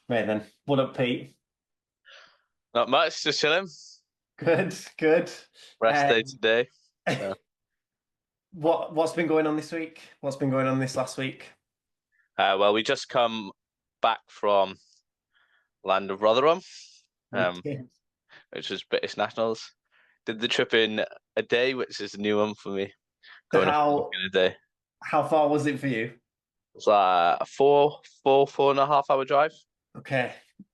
Right then. What up, Pete? Not much, just chilling. Good, good. Rest day Um, today. So, what's been going on this week? What's been going on this last week? well, we just come back from land of Rotherham, We um, did. which was British nationals. Did the trip in a day, which is a new one for me. So Going a full week in a day. how far was it for you? It's like a 4.5 hour drive. Okay,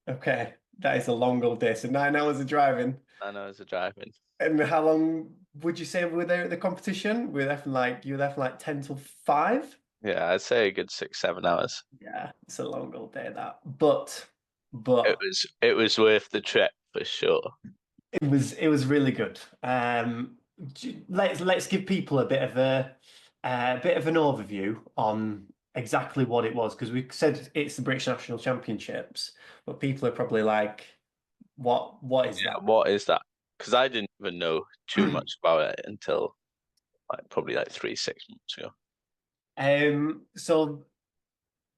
okay. That is a long old day. So 9 hours of driving. I know it's a drive in. And how long would you say we were there at the competition? We were there from like you were there from like 10 till 5? Yeah, I'd say a good 6, 7 hours. Yeah, it's a long old day that. But It but was it was worth the trip for sure. it was really good. Let's give people a bit of an overview on exactly what it was because we said it's the British National Championships, but people are probably like, what is Yeah, that? what is that? Because I didn't even know too much about it until probably like 3, 6 months ago. So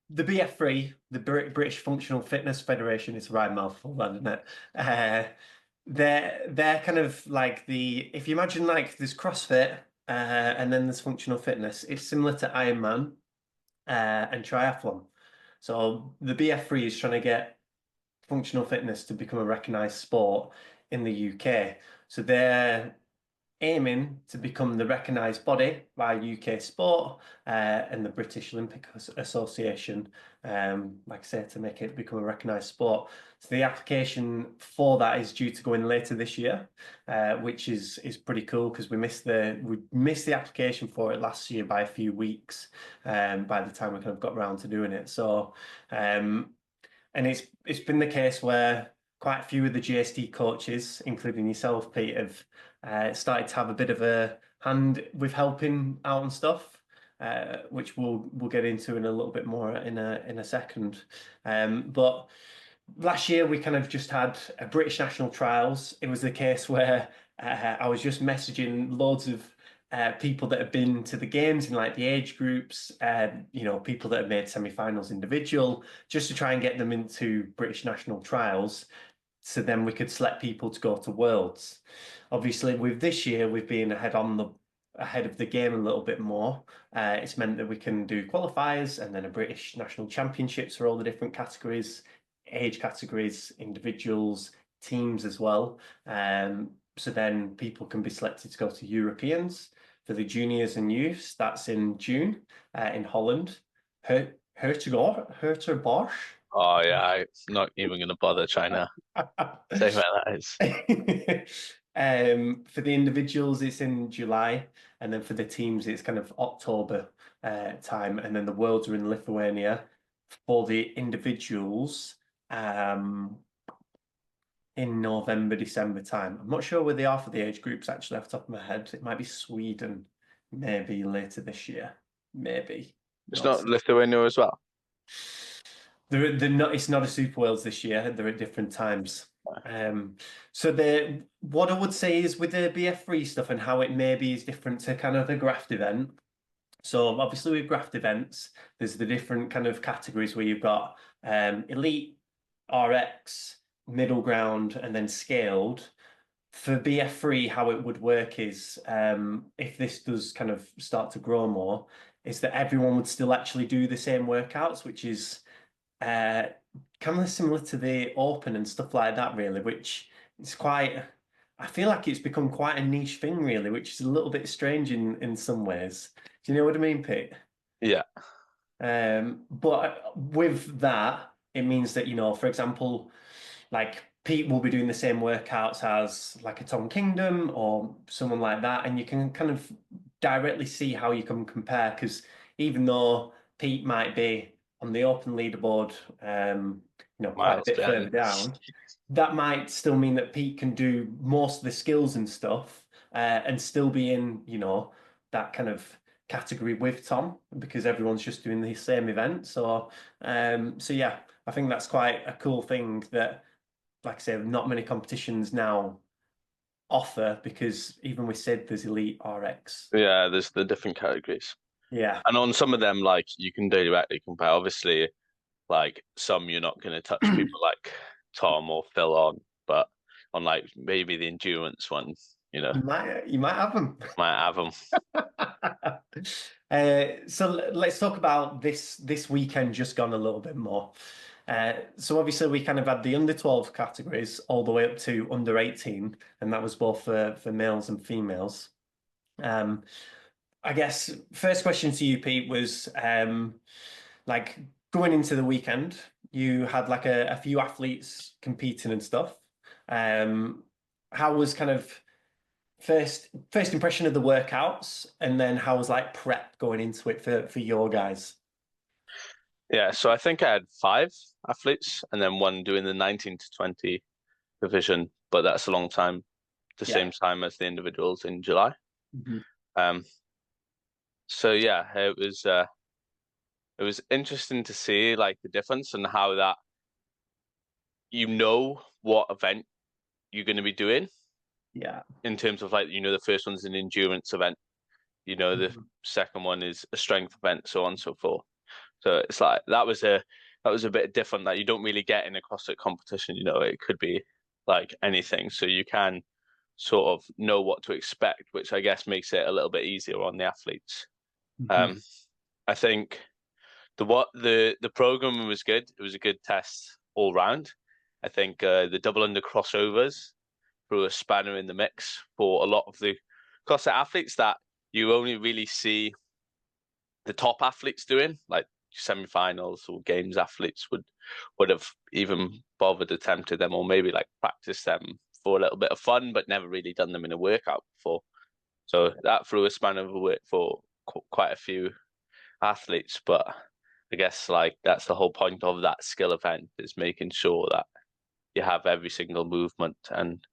the BF3, the British Functional Fitness Federation, it's a right mouthful, that, isn't it? Uh, they're kind of like if you imagine like there's CrossFit and then there's functional fitness. It's similar to Ironman and triathlon. So the BF3 is trying to get functional fitness to become a recognised sport in the UK. So they're aiming to become the recognised body by UK Sport and the British Olympic Association, like I say, to make it become a recognised sport. So the application for that is due to go in later this year, which is pretty cool because we missed the application for it last year by a few weeks. By the time we kind of got around to doing it, so and it's been the case where quite a few of the JST coaches, including yourself, Pete, have started to have a bit of a hand with helping out and stuff, which we'll get into in a little bit more in a second. But last year we kind of just had a British national trials. It was the case where I was just messaging loads of people that have been to the games in like the age groups, people that have made semi-finals individual, just to try and get them into British national trials. So then we could select people to go to Worlds. Obviously, with this year, we've been ahead of the game a little bit more. It's meant that we can do qualifiers and then a British national championships for all the different categories, age categories, individuals, teams as well. So then people can be selected to go to Europeans for the juniors and youths. That's in June in Holland. Hertogenbosch. Oh yeah, I'm not even gonna bother trying to say where that is. For the individuals, it's in July, and then for the teams, it's kind of October time, and then the Worlds are in Lithuania for the individuals in November, December time. I'm not sure where they are for the age groups actually off the top of my head. It might be Sweden, maybe later this year, maybe. It's Not not Lithuania as well. they're not. It's not a Super Worlds this year. They're at different times. Um, so what I would say is with the BF3 stuff and how it maybe is different to kind of a graft event. So obviously with graft events, there's the different kind of categories where you've got elite, RX, middle ground, and then scaled. For BF3, how it would work is if this does kind of start to grow more, is that everyone would still actually do the same workouts, which is uh, kind of similar to the Open and stuff like that, really, which is quite, I feel like it's become quite a niche thing, really, which is a little bit strange in some ways. Do you know what I mean, Pete? Yeah, But with that, it means that, for example, like Pete will be doing the same workouts as like a Tom Kingdom or someone like that, and you can kind of directly see how you can compare because even though Pete might be on the open leaderboard, quite a miles bit further behind. down, that might still mean that Pete can do most of the skills and stuff, and still be in, that kind of category with Tom because everyone's just doing the same event. So yeah, I think that's quite a cool thing that, like I say, not many competitions now offer because even with Sid, there's Elite RX. Yeah, there's the different categories, Yeah. and on some of them, like you can directly compare. Obviously, like some you're not going to touch people like Tom or Phil on, but on like maybe the endurance one, You might have them. might have them. So let's talk about this weekend just gone a little bit more. So obviously we kind of had the under 12 categories all the way up to under 18, and that was both for males and females. Um, I guess first question to you, Pete, was like going into the weekend, you had like a few athletes competing and stuff. Um, how was kind of first impression of the workouts, and then how was like prep going into it for your guys? Yeah, so I think I had 5 athletes and then one doing the 19 to 20 division, but that's a long time, the Yeah. same time as the individuals in July. Mhm. Um, so yeah, it was interesting to see like the difference and how that what event you're going to be doing Yeah. in terms of like the first one's an endurance event, the Mhm. second one is a strength event, so on and so forth. So it's like that was a bit different that you don't really get in a CrossFit competition. It could be like anything, so you can sort of know what to expect, which I guess makes it a little bit easier on the athletes. Mhm. Um, I think the program was good. It was a good test all round. I think the double under crossovers threw a spanner in the mix for a lot of the CrossFit athletes that you only really see the top athletes doing, like semi-finals or games athletes would have even bothered attempted them or maybe like practiced them for a little bit of fun, but never really done them in a workout before. So that threw a spanner of work for quite a few athletes. But I guess like that's the whole point of that skill event is making sure that you have every single movement. And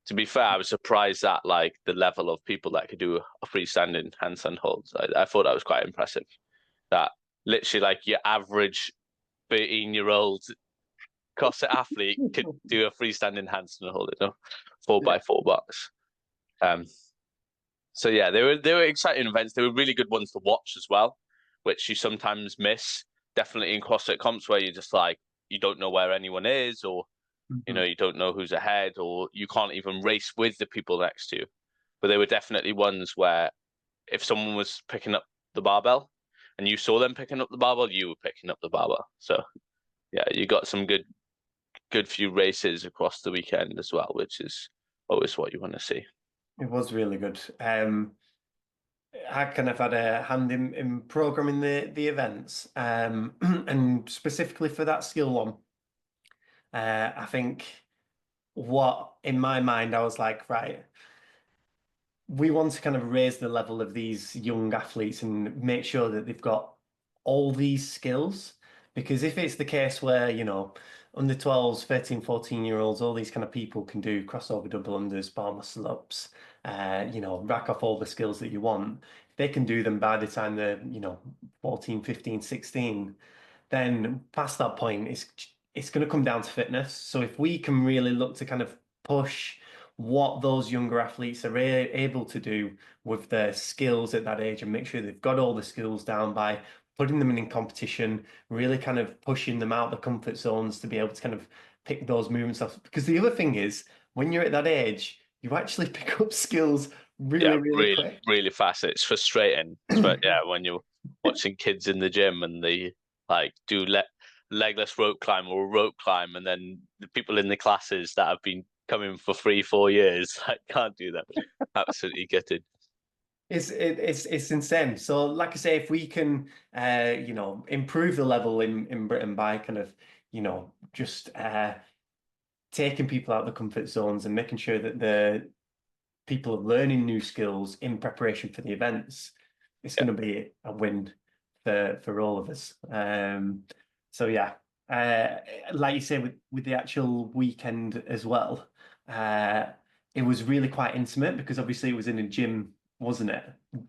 to be fair, I was surprised at like the level of people that could do a freestanding handstand holds. I thought that was quite impressive. That literally like your average 13-year-old CrossFit athlete could do a freestanding handstand hold, 4x4 box. Um, so yeah, they were exciting events. They were really good ones to watch as well, which you sometimes miss. Definitely in CrossFit comps where you're just like you don't know where anyone is, or Mhm. you don't know who's ahead, or you can't even race with the people next to you. But they were definitely ones where if someone was picking up the barbell and you saw them picking up the barbell, you were picking up the barbell. So yeah, you got some good few races across the weekend as well, which is always what you want to see. It was really good. I kind of had a hand in programming the events, and specifically for that skill one. I think what in my mind I was like, right, we want to kind of raise the level of these young athletes and make sure that they've got all these skills. Because if it's the case where, under 12s, 13, 14-year-olds, all these kind of people can do crossover double unders, bar muscle ups, rack off all the skills that you want. If they can do them by the time they're, 14, 15, 16, then past that point, it's going to come down to fitness. So if we can really look to kind of push what those younger athletes are able to do with their skills at that age and make sure they've got all the skills down by putting them in competition, really kind of pushing them out of the comfort zones to be able to kind of pick those movements up. Because the other thing is, when you're at that age, you actually pick up skills Yeah, really, really really, quick. really fast. It's frustrating. Yeah, when you're watching kids in the gym and they like do legless rope climb or rope climb, and then the people in the classes that have been coming for 3, 4 years like can't do that. Absolutely gutted. It's insane. So, like I say, if we can, improve the level in Britain by kind of, just taking people out of the comfort zones and making sure that the people are learning new skills in preparation for the events, it's Yeah, going to be a win for all of us. So yeah, uh, like you say, with the actual weekend as well, uh, it was really quite intimate because obviously it was in a gym, wasn't it?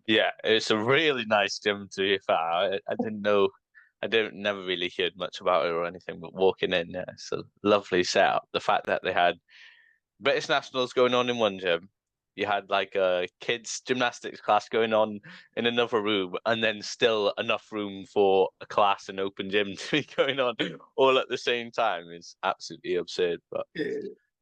yeah. It's a really nice gym to be fair. I didn't know. I didn't never really heard much about it or anything, but walking in, yeah, it's a lovely setup. The fact that they had British nationals going on in one gym, you had like a kids gymnastics class going on in another room, and then still enough room for a class and open gym to be going on all at the same time. It's absolutely absurd, but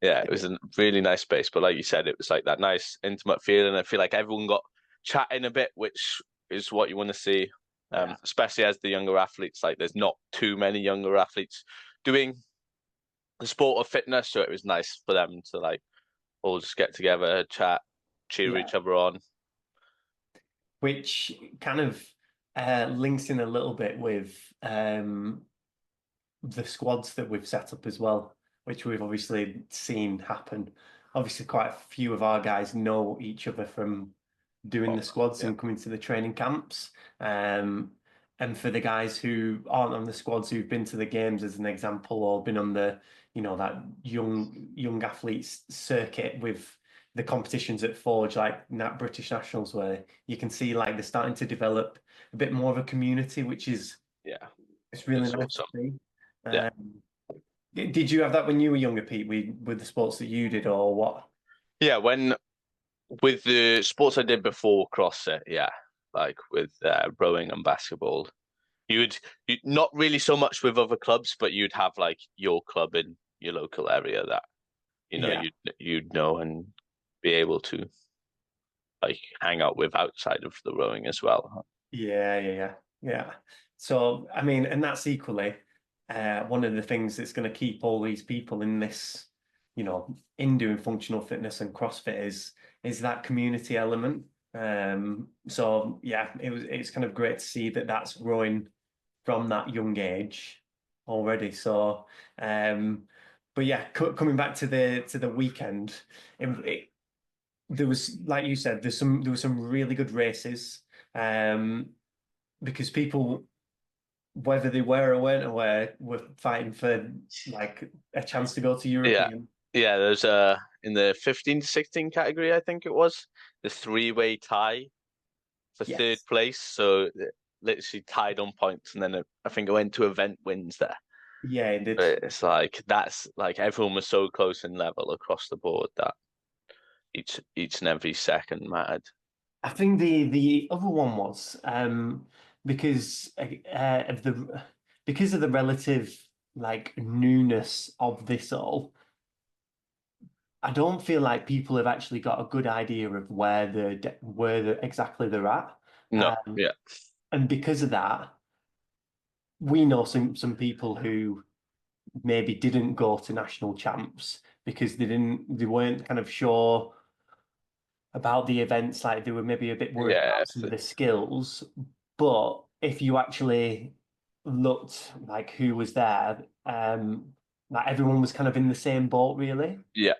yeah, it was a really nice space. But like you said, it was like that nice intimate feeling. I feel like everyone got chatting a bit, which is what you want to see, Yeah. especially as the younger athletes. Like there's not too many younger athletes doing the sport of fitness, so it was nice for them to like all just get together, chat, cheer Yeah. each other on. Which kind of links in a little bit with the squads that we've set up as well, which we've obviously seen happen. Obviously, quite a few of our guys know each other from doing Oh, the squads yeah, and coming to the training camps. And for the guys who aren't on the squads who've been to the games as an example, or been on the, that young athletes circuit with the competitions at Forge, like British Nationals, where you can see like they're starting to develop a bit more of a community, which is yeah, it's really it's nice to awesome. see. Yeah, Um, did you have that when you were younger, Pete, with the sports that you did, or what? yeah. When with the sports I did before CrossFit, yeah, like with rowing and basketball, you not really so much with other clubs, but you'd have like your club in your local area that Yeah, you'd know and be able to like hang out with outside of the rowing as well. yeah. So, I mean, and that's equally one of the things that's going to keep all these people in this, in doing functional fitness and CrossFit is that community element. So yeah, it's kind of great to see that that's growing from that young age already. So, but yeah, coming back to the weekend, it, there was, like you said, there were some really good races, um, because people, whether they were or weren't aware, were fighting for like a chance to go to Yeah, European. yeah. There's in the 15 to 16 category, I think it was the three-way tie for third Yes. place. So literally tied on points, and then I think it went to event wins there. Yeah, it did. But it's like that's like everyone was so close in level across the board that each and every second mattered. I think the other one was because of the relative like newness of this all. I don't feel like people have actually got a good idea of exactly they're at. No, Um, yeah, and because of that, we know some people who maybe didn't go to national champs because they weren't kind of sure about the events, like they were maybe a bit worried yeah, about some of the skills. But if you actually looked like who was there, like everyone was kind of in the same boat, really. yeah.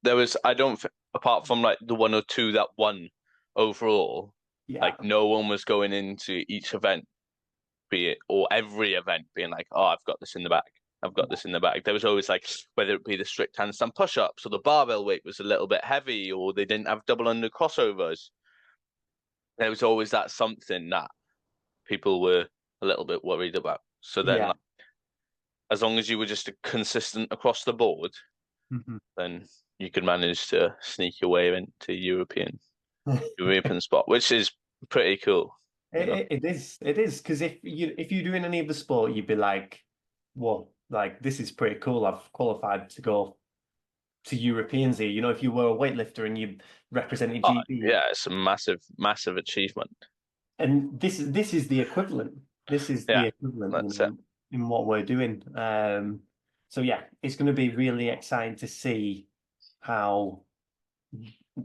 There was I don't apart from like the one or two that won overall, Yeah, like no one was going into each event be it or every event being like, oh, I've got this in the bag. I've got yeah, this in the bag. There was always like whether it be the strict handstand push-ups or the barbell weight was a little bit heavy or they didn't have double under crossovers. There was always that something that people were a little bit worried about. So then yeah. like, as long as you were just consistent across the board, Mhm. then you could manage to sneak your way into European spot, which is pretty cool, you know. It is because if you're doing any of the sport, you'd be like, well, like this is pretty cool. I've qualified to go to Europeans here. If you were a weightlifter and you represented Oh, GB, yeah, it's a massive, massive achievement. and this is the equivalent. This is Yeah, the equivalent, that's it. in what we're doing. So yeah, it's going to be really exciting to see how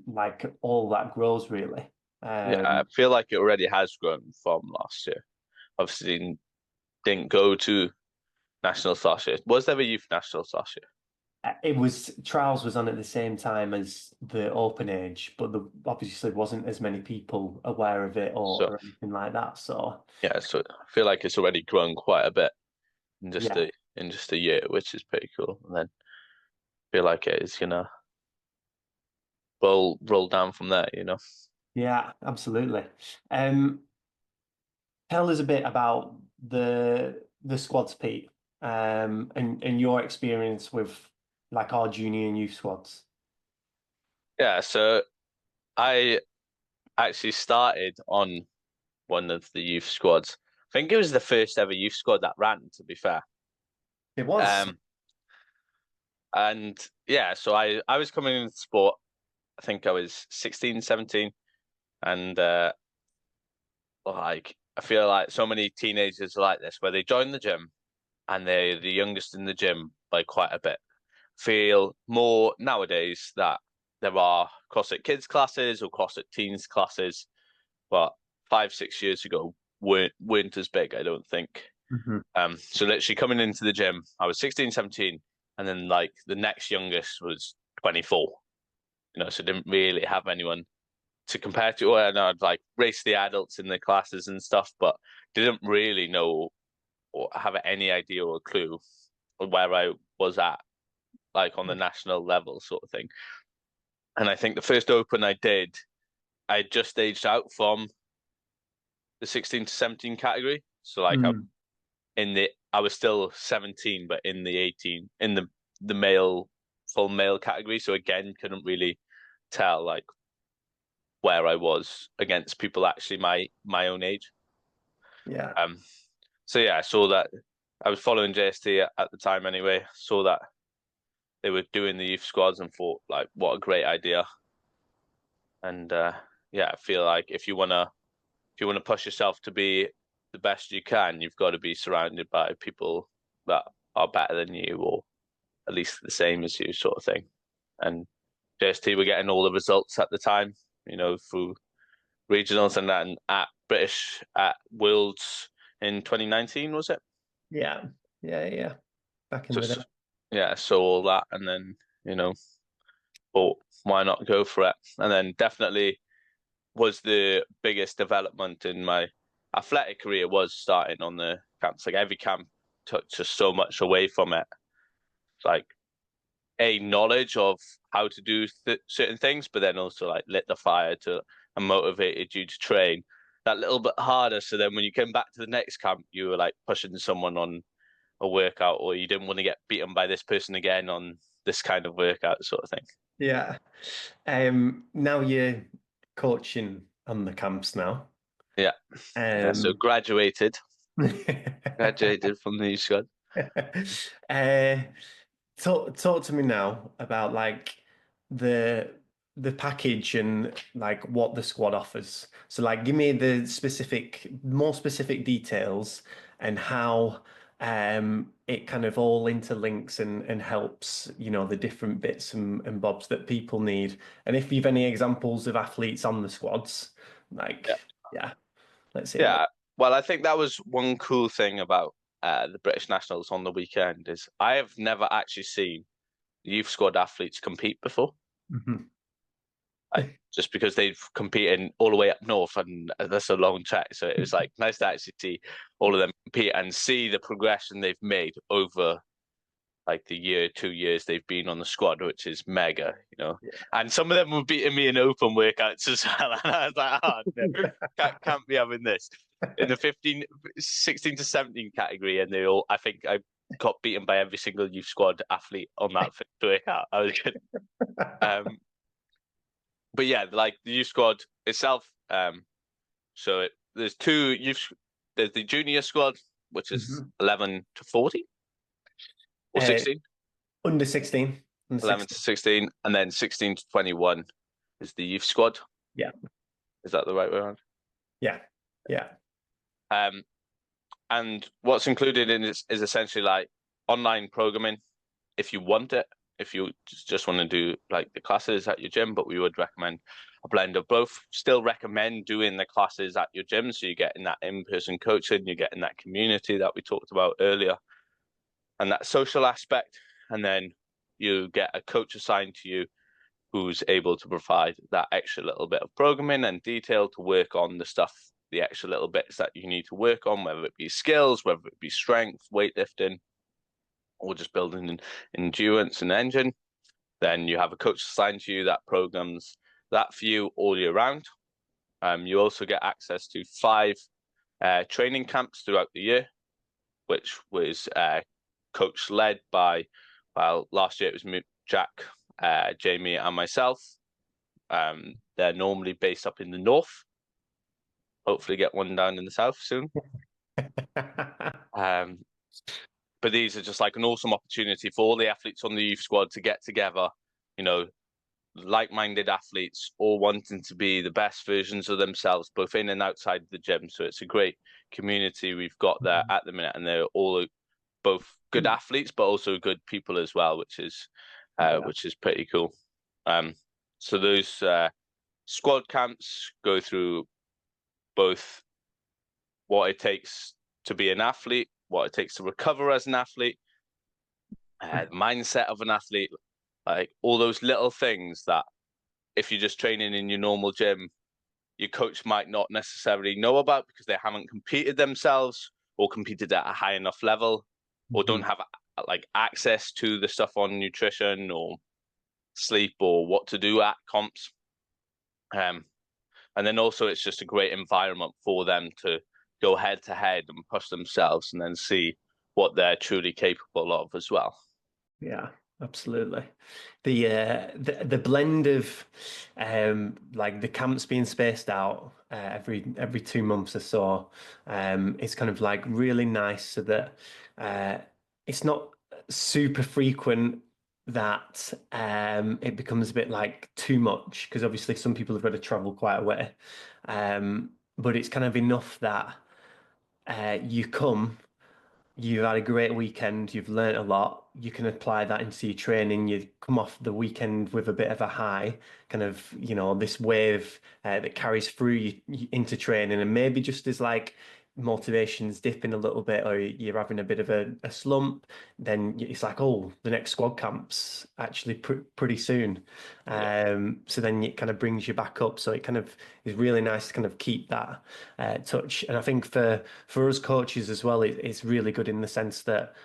like all that grows really. Yeah, I Um, feel like it already has grown from last year. Obviously, didn't go to nationals last year. Was there a youth nationals last year? it was trials was on at the same time as the open age, but there obviously wasn't as many people aware of it So or anything like that. So yeah, so I feel like it's already grown quite a bit in just yeah, a year, which is pretty cool. And then I feel like it is gonna roll down from there. yeah, absolutely. Um, Tell us a bit about the squads, Pete, and your experience with like our junior and youth squads. Yeah, so I actually started on one of the youth squads. I think it was the first ever youth squad that ran, to be fair. It was. Um, and yeah, so I was coming into sport. I think I was 16, 17, and like I feel like so many teenagers are like this, where they join the gym and they're the youngest in the gym by quite a bit. Feel more nowadays that there are CrossFit kids classes or CrossFit teens classes, but 5, 6 years ago weren't as big, I don't think. Mhm. So literally coming into the gym, I was 16, 17, and then like the next youngest was 24. So didn't really have anyone to compare to. And I'd like race the adults in the classes and stuff, but didn't really know or have any idea or clue where I was at, like on the national level sort of thing. And I think the first open I did, I just aged out from the 16 to 17 category. So like Mm. I was still 17, but in the 18, in the male, full male category. So again, couldn't really tell like where I was against people actually my own age. Yeah. Um, so yeah, I saw that I was following JST at the time anyway. Saw that they were doing the youth squads and thought like, what a great idea. And yeah, I feel like if you wanna push yourself to be the best you can, you've got to be surrounded by people that are better than you or at least the same as you, sort of thing. And JST were getting all the results at the time, through regionals and that, and at British at Worlds in 2019, was it? Yeah. Yeah. Yeah. Back in So the day. yeah, so all that, and then thought why not go for it? And then definitely was the biggest development in my athletic career was starting on the camps. Like every camp took just so much away from it. Like a knowledge of how to do certain things, but then also like lit the fire to and motivated you to train that little bit harder. So then when you came back to the next camp, you were like pushing someone on a workout, or you didn't want to get beaten by this person again on this kind of workout, sort of thing. Yeah. Now you're coaching on the camps now. Yeah, yeah. So Um, graduated from the squad. uh, talk to me now about like the the package and like what the squad offers. So like give me the more specific details and how it kind of all interlinks and helps, the different bits and bobs that people need. And if you've any examples of athletes on the squads, like Yeah, yeah, let's hear it. yeah. Well, I think that was one cool thing about the British Nationals on the weekend is I have never actually seen youth squad athletes compete before. Mhm. Like just because they've competed all the way up north, and that's a long track. So it was like nice to actually see all of them compete and see the progression they've made over like the year, 2 years they've been on the squad, which is mega. And some of them were beating me in open workouts as well. And I was like, oh, no, can't be having this. In the 15, 16 to 17 category, and I think I got beaten by every single youth squad athlete on that workout. I was good. Um, but yeah, like the youth squad itself. There's two youth. There's the junior squad, which is Mhm. 11 to 40 or Uh, 16. under 16, under 11 to 16. 16, and then 16 to 21 is the youth squad. Yeah. Is that the right way around? Yeah. Yeah. Um, and what's included in it is essentially like online programming if you want it, if you just want to do like the classes at your gym, but we would recommend a blend of both. Still recommend doing the classes at your gym so you're getting that in-person coaching, you're getting that community that we talked about earlier, and that social aspect. And then you get a coach assigned to you who's able to provide that extra little bit of programming and detail to work on the stuff, the extra little bits that you need to work on, whether it be skills, whether it be strength, weightlifting, or just building an endurance and engine. Then you have a coach assigned to you that programs that for you all year round. You also get access to 5 training camps throughout the year, which was coach led by, well, last year it was Jack, Jamie, and myself. They're normally based up in the north. Hopefully, get one down in the south soon. Um, but these are just like an awesome opportunity for all the athletes on the youth squad to get together. You know, like-minded athletes, all wanting to be the best versions of themselves, both in and outside the gym. So it's a great community we've got there at the minute, and they're all both good athletes, but also good people as well, which is pretty cool. So those squad camps go through both what it takes to be an athlete, what it takes to recover as an athlete, the mindset of an athlete, like all those little things that if you're just training in your normal gym, your coach might not necessarily know about because they haven't competed themselves or competed at a high enough level or don't have like access to the stuff on nutrition or sleep or what to do at comps. And then also it's just a great environment for them to go head to head and push themselves and then see what they're truly capable of as well. Yeah, absolutely. The blend of like the camps being spaced out every 2 months or so is kind of like really nice so that it's not super frequent that it becomes a bit like too much because obviously some people have got to travel quite a way. But it's kind of enough that you come. You've had a great weekend, you've learnt a lot, you can apply that into your training, you come off the weekend with a bit of a high, kind of, this wave that carries through you into training, and maybe just as like motivation's dipping a little bit or you're having a bit of a slump, then it's like, oh, the next squad camp's actually pretty soon. Yeah. So then it kind of brings you back up. So it kind of is really nice to kind of keep that touch. And I think for us coaches as well, it's really good in the sense that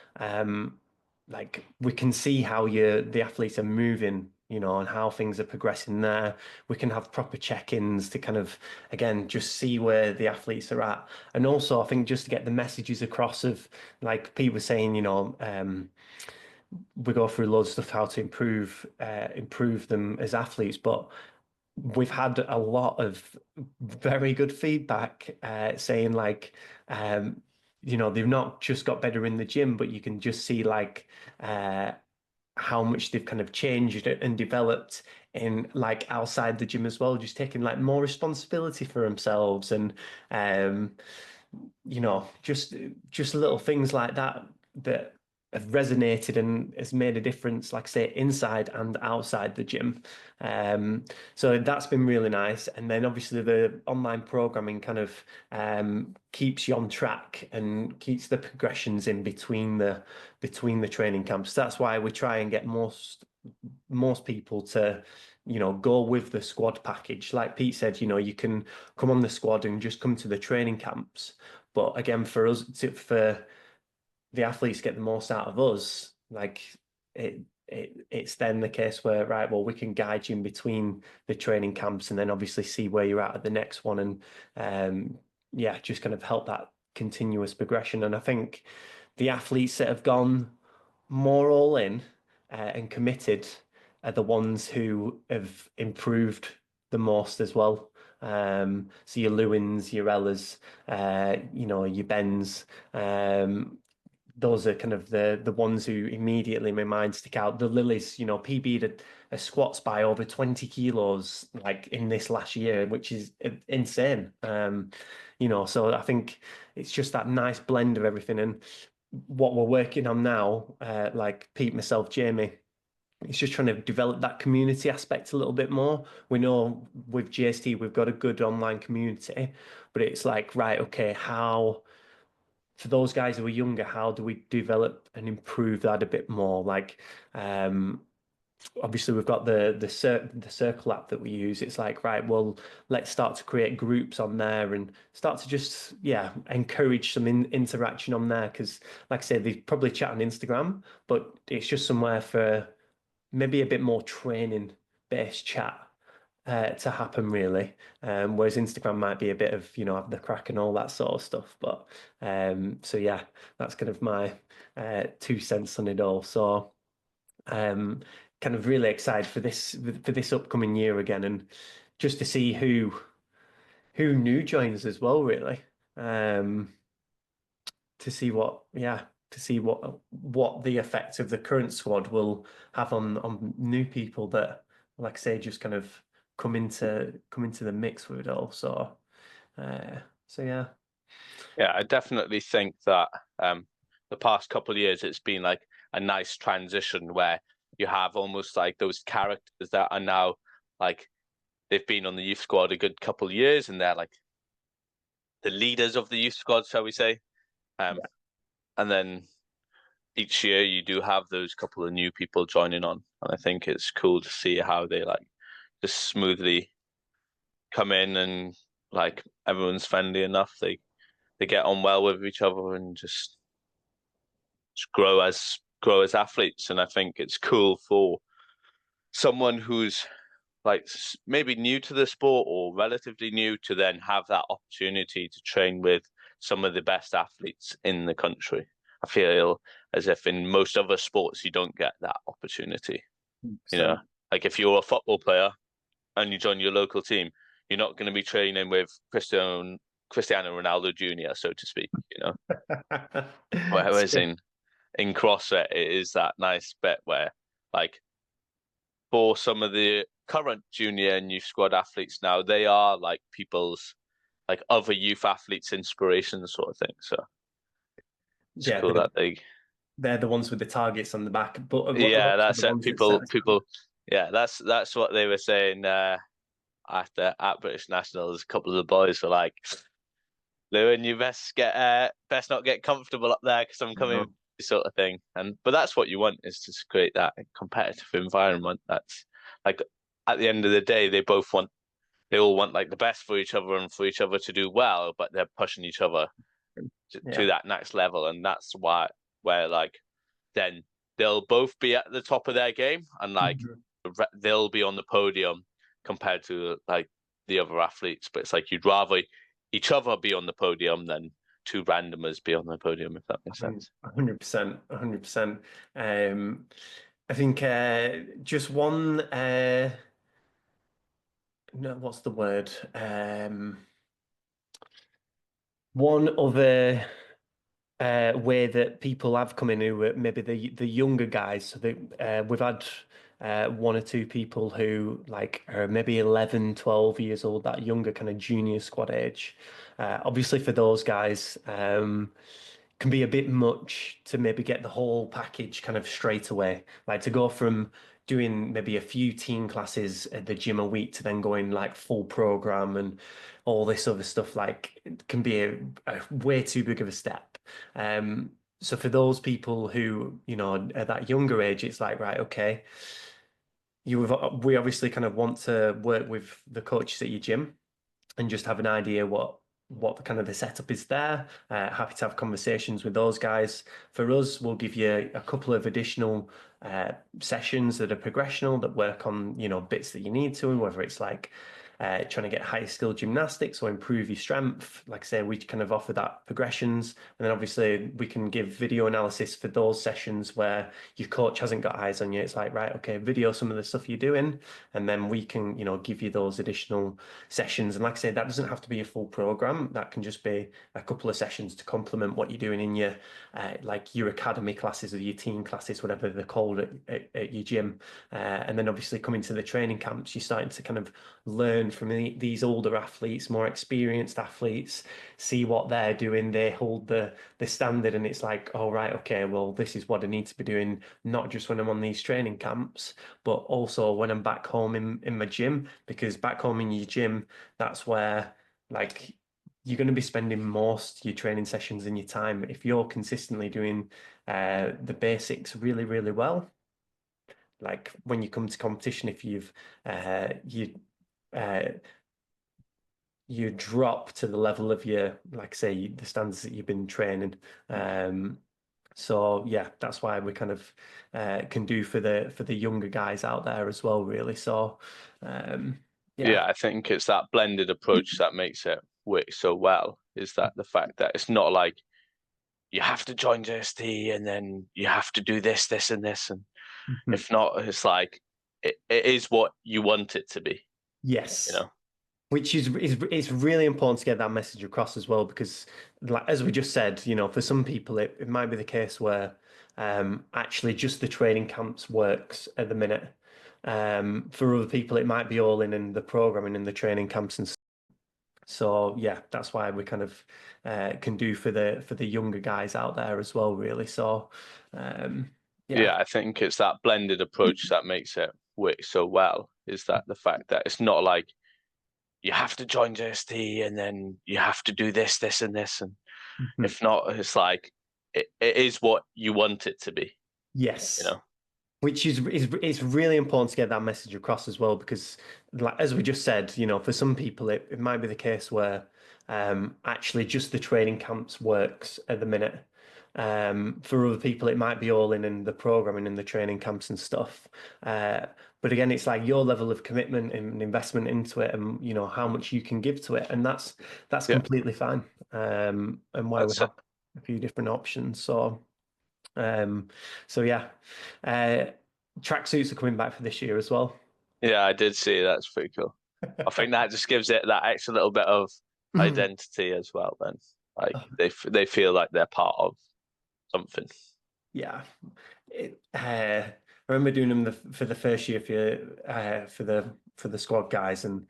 like we can see how the athletes are moving, and how things are progressing there. We can have proper check-ins to kind of again just see where the athletes are at. And also I think just to get the messages across of like Pete was saying, we go through loads of stuff how to improve them as athletes, but we've had a lot of very good feedback saying like they've not just got better in the gym, but you can just see like how much they've kind of changed and developed in like outside the gym as well, just taking like more responsibility for themselves and um just little things like that that have resonated and has made a difference, like I say, inside and outside the gym. So that's been really nice. And then obviously the online programming kind of keeps you on track and keeps the progressions in between the training camps. That's why we try and get most people to go with the squad package. Like Pete said, you can come on the squad and just come to the training camps. But again, for the athletes get the most out of us, like it's then the case where, right, well, we can guide you in between the training camps and then obviously see where you're at the next one and yeah, just kind of help that continuous progression. And I think the athletes that have gone more all in and committed are the ones who have improved the most as well. So your Lewins, your Ellas, your Bens, those are kind of the ones who immediately in my mind stick out. The Lilies, PB'd a squats by over 20 kilos like in this last year, which is insane. So I think it's just that nice blend of everything. And what we're working on now, like Pete, myself, Jamie, it's just trying to develop that community aspect a little bit more. We know with JST we've got a good online community, but it's like, right, okay, how for those guys who are younger, how do we develop and improve that a bit more? Like, obviously we've got the circle app that we use. It's like, right, well, let's start to create groups on there and start to just encourage some interaction on there because like I said, they probably chat on Instagram, but it's just somewhere for maybe a bit more training based chat to happen really. Whereas Instagram might be a bit of, have the crack and all that sort of stuff. But so yeah, that's kind of my 2 cents on it all. So kind of really excited for this upcoming year again. And just to see who new joins as well, really. Um, to see what the effect of the current squad will have on new people that, like I say, just kind of come into the mix with it all. So yeah. Yeah, I definitely think that the past couple of years it's been like a nice transition where you have almost like those characters that are now like they've been on the youth squad a good couple of years and they're like the leaders of the youth squad, shall we say? Um, and then each year you do have those couple of new people joining on, and I think it's cool to see how they like just smoothly come in and like everyone's friendly enough. They get on well with each other and just grow as athletes. And I think it's cool for someone who's like maybe new to the sport or relatively new to then have that opportunity to train with some of the best athletes in the country. I feel as if in most other sports you don't get that opportunity. You know, 100%. like if you're a football player and you join your local team, you're not going to be training with Cristiano Ronaldo Jr., so to speak, you know. Whereas in CrossFit, it is that nice bit where, like, for some of the current junior and youth squad athletes now, they are like people's like other youth athletes' inspiration sort of thing. So it's Yeah, cool that they, they're the ones with the targets on the back, but yeah, also that's the it. ones that set. Yeah, that's what they were saying at British Nationals. A couple of the boys were like, Lewin, you best not get comfortable up there because I'm coming, No. sort of thing. And but that's what you want is to create that competitive environment. That's like at the end of the day, they all want like the best for each other and for each other to do well, but they're pushing each other to Yeah. that next level, and that's why where like then they'll both be at the top of their game, and like Mhm. they'll be on the podium compared to like the other athletes. But it's like you'd rather each other be on the podium than two randomers be on the podium, if that makes sense. 100%, 100%. Um, I think just one, no, what's the word? One other way that people have come in who are maybe the younger guys. So we've had one or two people who like are maybe 11, 12 years old, that younger kind of junior squad age. Obviously for those guys, can be a bit much to maybe get the whole package kind of straight away. Like to go from doing maybe a few teen classes at the gym a week to then going like full program and all this other stuff, like it can be a way too big of a step. So for those people who, at that younger age, it's like, right, okay, we obviously kind of want to work with the coaches at your gym and just have an idea what the kind of the setup is there. Happy to have conversations with those guys. For us, we'll give you a couple of additional sessions that are progressional that work on bits that you need to, whether it's like trying to get higher skill gymnastics or improve your strength. Like I say, we kind of offer that progressions, and then obviously we can give video analysis for those sessions where your coach hasn't got eyes on you. It's like, right, okay, video some of the stuff you're doing, and then we can give you those additional sessions. And like I said, that doesn't have to be a full program. That can just be a couple of sessions to complement what you're doing in your like your academy classes or your teen classes, whatever they're called at your gym. And then obviously coming to the training camps, you're starting to kind of learn from these older athletes, more experienced athletes, see what they're doing. They hold the standard, and it's like, oh right, okay, well this is what I need to be doing, not just when I'm on these training camps, but also when I'm back home in my gym, because back home in your gym, that's where like you're going to be spending most your training sessions in your time. If you're consistently doing the basics really, really well, like when you come to competition, if uh, you drop to the level of your, like say, the standards that you've been training. Um, so yeah, that's why we kind of can do for the younger guys out there as well, really. So yeah. Yeah, I think it's that blended approach that makes it work so well. Is that the fact that it's not like you have to join JST and then you have to do this, this, and this, and Mhm. if not, it's like it is what you want it to be. you Yes. know. Which is it's really important to get that message across as well because like as we just said, for some people it might be the case where actually just the training camps works at the minute. For other people it might be all in the programming and the training camps and so yeah, that's why we kind of can do for the younger guys out there as well, really. So yeah. Yeah, I think it's that blended approach that makes it work so well, is that the fact that it's not like you have to join JST and then you have to do this, this, and this. And Mhm. if not, it's like it is what you want it to be, you Yes. know? Which is it's really important to get that message across as well because like as we just said, for some people it might be the case where actually just the training camps works at the minute. For other people it might be all in the programming and the training camps and stuff. Uh, but again, it's like your level of commitment and investment into it and how much you can give to it. And that's Yeah, completely fine. And why we that's it. have a few different options. Um, so yeah, uh, tracksuits are coming back for this year as well. Yeah, I did see that's pretty cool. I think that just gives it that extra little bit of identity as well. Then, like they feel like they're part of something. Yeah, I remember doing them for the first year for the squad guys, and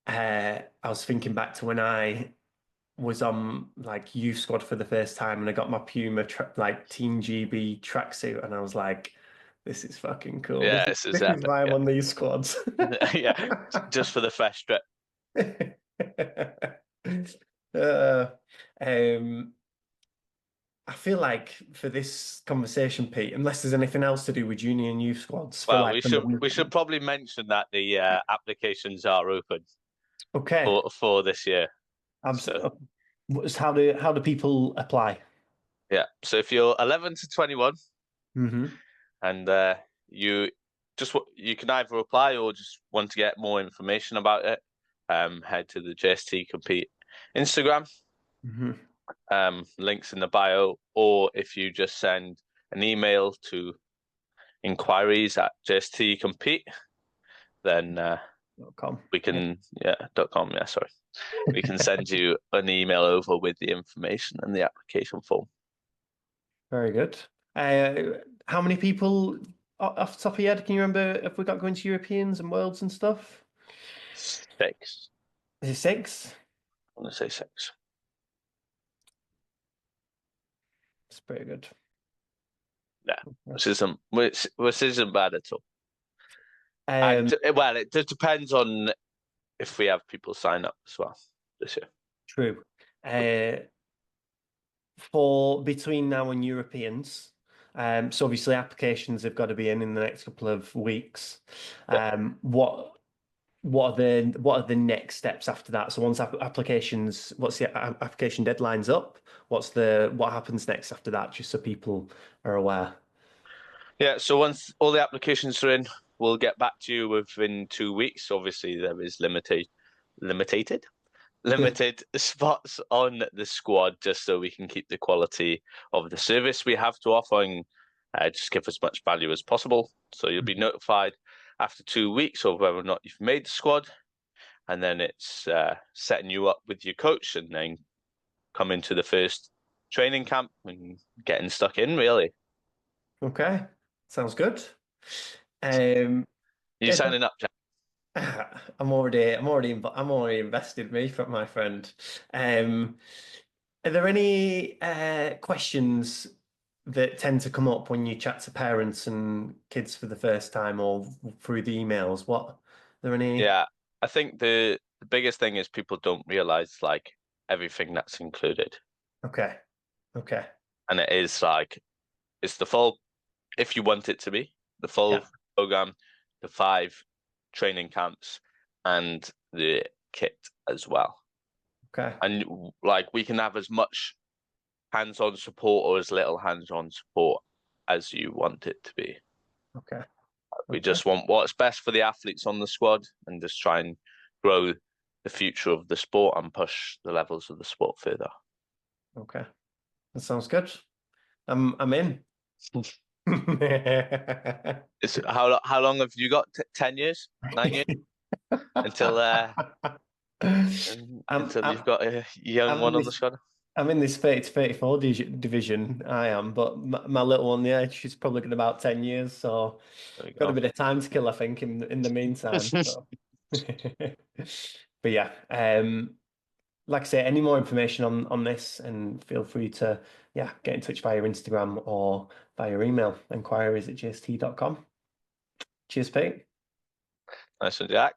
I was thinking back to when I was on like youth squad for the first time, and I got my Puma like Team GB tracksuit, and I was like, "This is fucking cool. Yeah, this is This is epic. why I'm Yeah, on these squads." yeah, just for the fresh strip. Uh, um, I feel like for this conversation, Pete, unless there's anything else to do with junior and youth squads for Well, like the we moment. should probably mention that the applications are open Okay. for this year. Abs So how do people apply? yeah, so if you're 11 to 21 Hmm. and you you can either apply or just want to get more information about it, head to the JST Compete Instagram, Hmm. links in the bio, or if you just send an email to inquiries at JST Compete, then .com. we Yeah, can .com, yeah, sorry. We can send you an email over with the information and the application form. very good. How many people off the top of your head can you remember if we got going to Europeans and Worlds and stuff? 6. Is it six? I want to say 6. It's pretty good. Yeah, which isn't bad at all. Um, And well, it just depends on if we have people sign up as well this year. true. Uh, for between now and Europeans. So obviously applications have got to be in the next couple of weeks. Yeah. What are the next steps after that? So once applications, what's the application deadlines up? What happens next after that? Just so people are aware. Yeah, so once all the applications are in, we'll get back to you within 2 weeks. Obviously, there is limited limited spots on the squad just so we can keep the quality of the service we have to offer and just give as much value as possible. So you'll be notified after 2 weeks of whether or not you've made the squad, and then it's setting you up with your coach and then coming to the first training camp and getting stuck in, really. Okay, sounds good. Um, You yeah, signing up, Jack? I'm already invested, me, from my friend. Um, are there any questions that tend to come up when you chat to parents and kids for the first time or through the emails? Are there any? Yeah, I think the biggest thing is people don't realize like everything that's included. Okay, okay, And it is like it's the full, if you want it to be, the yeah, full program, the 5 training camps and the kit as well. okay, And like we can have as much hands-on support or as little hands-on support as you want it to be. okay, We okay, just want what's best for the athletes on the squad and just try and grow the future of the sport and push the levels of the sport further. okay. That sounds good. I'm in. How long have you got? 10 years? 9 years? until I'm, until I'm, you've got a young I'm in one on the this. squad. I'm in this 30 to 34 division. I am, but my little one, yeah, she's probably got about 10 years, so There we got a go. bit of time to kill, I think, in the meantime. So. But yeah, like I say, any more information on this, and feel free to get in touch via Instagram or via email, enquiries@jst.com. Cheers, Pete. Nice one, Jack.